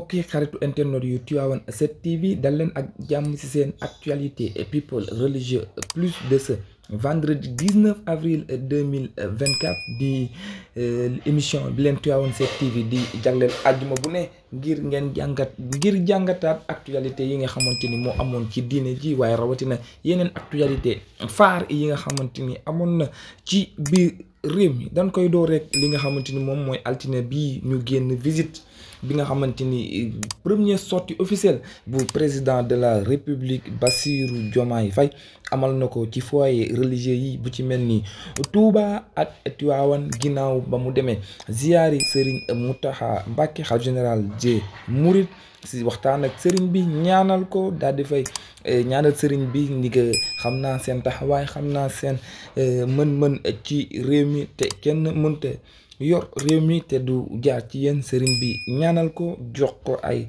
mbokk yi xaritu internet yu Tivaouane 7TV dal leen ak jàmm ci seen actualité people religieux plus de ce vendredi 19 avril 2024 di émission bi leen Tivaouane 7TV di jagleel àjjuma bu ne ngir jàngataat actualité yi nga xamante ni moo amoon ci diine ji waaye rawatina yeneen actualité phare yi nga xamante ni amoon na ci biir réew mi dañ koy door rek li nga xamante ni moom mooy altine bii ñu génn visite bi nga xamante ni première sortie officielle bu président de la république Bassirou Diomaye Faye amal na ko ci foyer religieux yi bu ci mel ni Touba ak Tivaouane ginnaaw ba mu demee ziyaari Serigne Mountakha Mbacké xalifa général des Mourides si waxtaan ak Serigne bi ñaanal ko daal di fay ñaanal Serigne bi ni que xam naa seen taxawaay xam naa seen mën-mën ci réew mi te kenn mënta yor réew mi te du jaar ci yéen Serigne bi ñaanal ko jox ko ay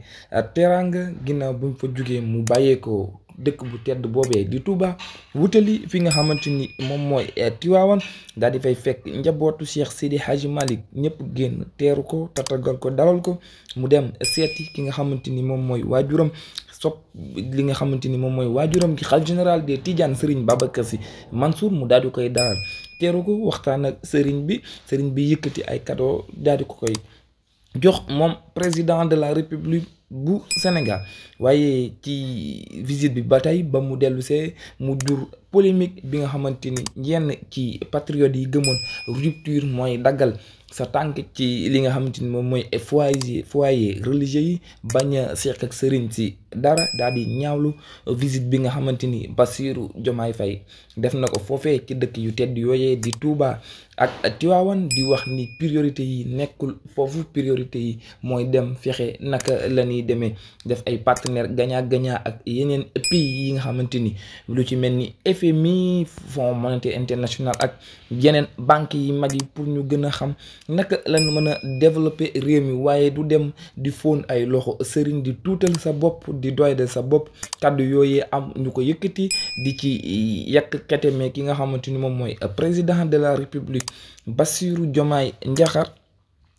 teraanga ginnaaw bu mu fa jugee mu bàyyee ko dëkk bu tedd boobee di Touba wutali fi nga xamante ni moom mooy Tivaouane daal di fay fekk njabootu Cheikh Sidi Hadji Malick ñëpp génn teeru ko tatagal ko dalal ko mu dem seeti ki nga xamante ni moom mooy waajuram li nga xamante ni moom mooy waajuram gi xalifa général des Tidianes Serigne Babacar Sy Mansour mu daal di koy dalal teeru ko waxtaan ak Serigne bi yëkkati ay cadeau daal di ko koy jox moom président de la république bu Sénégal waaye ci visite bi ba tey ba mu dellusee mu jur polémique bi nga xamante ni yenn ci patriotes yi gëmoon rupture mooy daggal sa tànk ci li nga xamante ni moom mooy foyer religieux yi bañ a seq ak sëriñ si dara daal di ñaawlu visite bi nga xamante ni Bassirou Diomaye Faye def na ko foofee ci dëkk yu tedd yooyee di Touba ak Tivaouane di wax ni priorité yi nekkul foofu priorité yi mooy dem fexe naka la ñuy demee def ay partenaire gagnant-gagnant ak yeneen pays yi nga xamante ni lu ci mel ni FMI Fonds monétaire international ak yeneen banques yi mag yi pour ñu gën a xam naka lañ mën a développer réew mi waaye du dem di fóon ay loxo sëriñ di tuutal sa bopp di doyde sa bopp kàddu yooyee am ñu ko yëkkati di ci yàq keteme ki nga xamante ni moom mooy président de la république Bassirou Diomaye Diakhar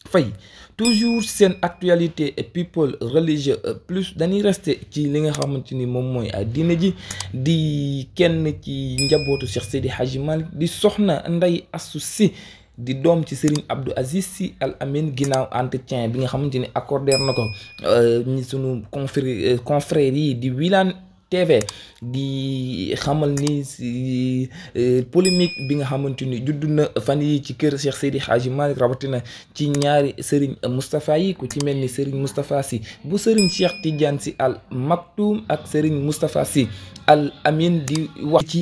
Faye toujours seen actualité people religieux plus dañuy rester ci li nga xamante ni moom mooy diine ji di kenn ci njabootu Cheikh Sidi Hadji Malick di soxna Ndeye Astou Sy di doom ci Serigne Abdou Aziz Sy Al Amine ginnaaw entretien bi nga xamante ni accordé na ko ñi sunu confrères yi di Wilane TV di xamal ni si polémique bi nga xamante ni judd na fan yi ci kër Cheikh Seydi Hadji Malick rawatina ci ñaari Serigne Moustapha yi ku ci mel ni Serigne Moustapha Sy bu Serigne Cheikh Tidiane Sy Al Maktoum ak Serigne Moustapha Sy Al Amine di wax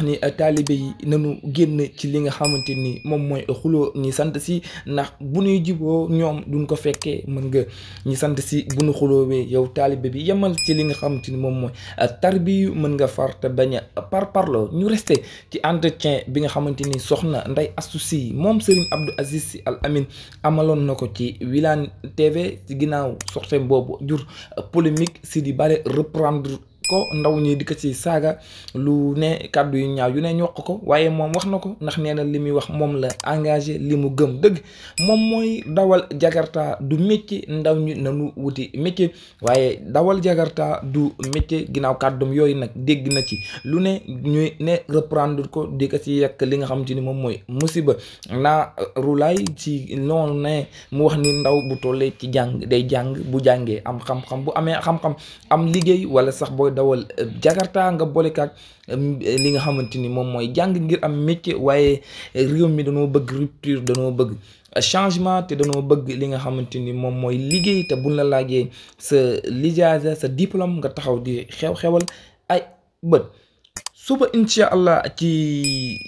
ni taalibe yi nanu génn ci li nga xamante ni moom mooy xuloo ñi sant si ndax bu ñuy jiboo ñoom duñ ko fekkee mën nga ñi sant si bu ñu xuloowee yow taalibe bi yemal ci li nga xamante ni moom mooy tarbiyu mën nga far te bañ a parloo ñu resté ci entretien bi nga xamante ni soxna Ndeye Astou Sy moom Serigne Abdou Aziz Sy Al Amine amaloon na ko ci Wilane TV ci ginnaaw sortie boobu jur polémique si di bare reprendre ko ndaw ñi di ko ci saaga lu ne kàddu yu ñaaw yu ne ñu wax ko waaye moom wax na ko ndax nee na li muy wax moom la engagé li mu gëm dëgg moom mooy dawal jakarta du métier ndaw ñi nanu wuti métier waaye dawal jakarta du métier ginnaaw kàddum yooyu nag dégg na ci lu ne ñuy ne reprendre ko di ko ci yekk li nga xamante ni moom mooy musiba naa rulaay ci noonu ne mu wax ni ndaw bu tollee ci jàng day jàng bu jàngee am xam-xam bu amee xam-xam am liggéey wala sax booy dawal jakarta nga bolekaak li nga xamante ni moom mooy jàng ngir am métier waaye réew mi dañoo bëgg rupture dañoo bëgg changement te dañoo bëgg li nga xamante ni moom mooy liggéey te buñ la laajee sa lijaasa sa diplôme nga taxaw di xewal ay bët suba incha allah ci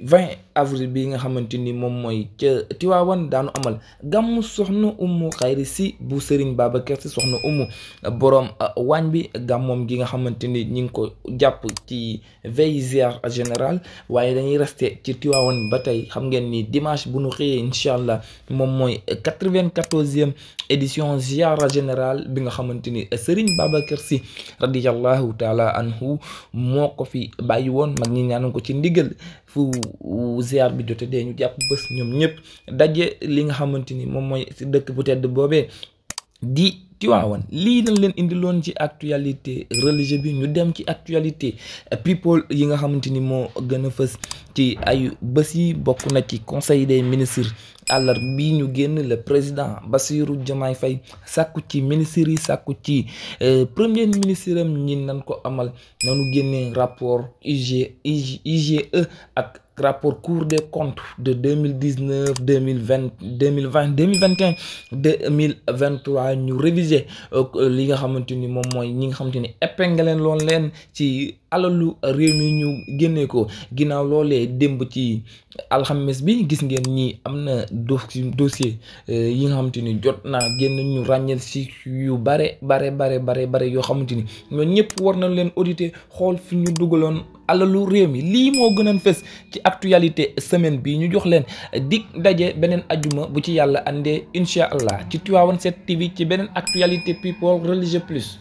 20 avril bi nga xamante ni moom mooy ca Tivaouane daanu amal gàmmu soxna Umu Xayri Sy bu Serigne Babacar Sy soxna Umu borom waañ bi gàmmoom gi nga xamante ni ñi ngi ko jàpp ci veille ziar général waaye dañuy resté ci Tivaouane ba tey xam ngeen ni dimanche bu nu xëyee incha allah moom mooy 94e édition ziar général bi nga xamante ni Serigne Babacar Sy radiyallahu taala anhu moo ko fi bàyyi woon mag ñi ñaanoon ko ci ndigal fu ziar bi jote dee ñu jàpp bés ñoom ñëpp daje li nga xamante ni moom mooy si dëkk bu tedd boobee di Tivaouane lii dañ leen indiloon ci actualité religieuse bi. ñu dem ci actualité people yi nga xamante ni moo gën a fës ci ay bés yi. bokk na ci conseil des ministres àllarba bi ñu génn. le président Bassirou Diomaye Faye sàkku ci ministres yi sàkku ci premier ministre am ñi nan ko amal nanu génnee rapport IGE ak rapport Cour des comptes de 2019 2020 2021 2023 ñu réviser li nga xamante ni moom mooy ñi nga xamante ni épinglé loon leen ci alalu réew mi ñu génnee ko. ginnaaw loolee démb ci alxames bi gis ngeen ñi am na dossier yi nga xamante ni jot naa génn ñu ràññeel si yu bare yoo xamante ni ñooñu ñëpp war nañ leen auditer xool fi ñu dugaloon alalu réew mi. lii moo gënoon fës ci actualité semaine bi. ñu jox leen dig daje beneen ajuma bu ci yàlla andee incha allah ci Tivaouane 7 TV ci beneen actualité people religieux plus.